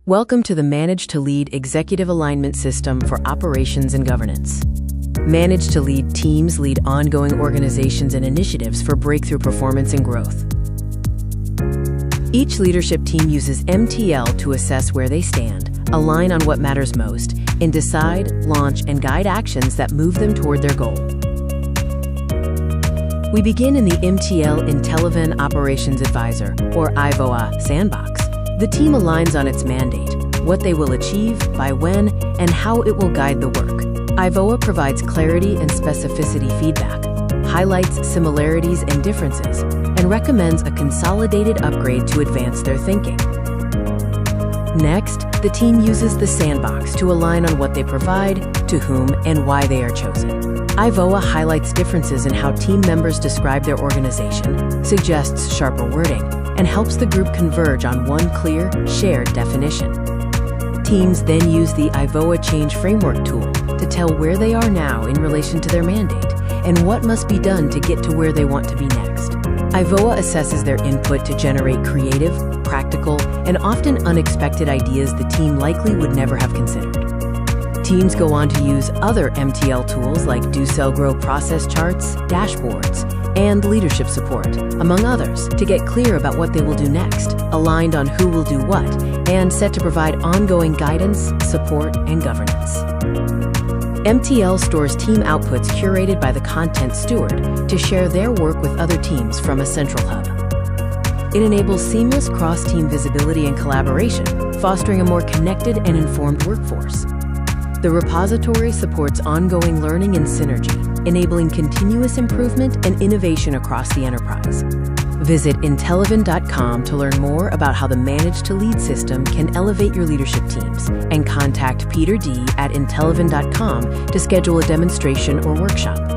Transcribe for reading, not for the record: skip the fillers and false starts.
Welcome to the Manage to Lead Executive Alignment System for Operations and Governance. Manage to Lead teams lead ongoing organizations and initiatives for breakthrough performance and growth. Each leadership team uses MtL to assess where they stand, align on what matters most, and decide, launch, and guide actions that move them toward their goal. We begin in the MtL Intellivan Operations Advisor, or IVOA, sandbox. The team aligns on its mandate, what they will achieve, by when, and how it will guide the work. IVOA provides clarity and specificity feedback, highlights similarities and differences, and recommends a consolidated upgrade to advance their thinking. Next, the team uses the sandbox to align on what they provide, to whom, and why they are chosen. IVOA highlights differences in how team members describe their organization, suggests sharper wording, and helps the group converge on one clear, shared definition. Teams then use the IVOA Change Framework tool to tell where they are now in relation to their mandate and what must be done to get to where they want to be next. IVOA assesses their input to generate creative, practical, and often unexpected ideas the team likely would never have considered. Teams go on to use other MtL tools like Do-Sell-Grow process charts, dashboards, and leadership support, among others, to get clear about what they will do next, aligned on who will do what, and set to provide ongoing guidance, support, and governance. MtL stores team outputs curated by the content steward to share their work with other teams from a central hub. It enables seamless cross-team visibility and collaboration, fostering a more connected and informed workforce. The repository supports ongoing learning and synergy, enabling continuous improvement and innovation across the enterprise. Visit Intellivan.com to learn more about how the Manage to Lead system can elevate your leadership teams, and contact Peter D. at Intellivan.com to schedule a demonstration or workshop.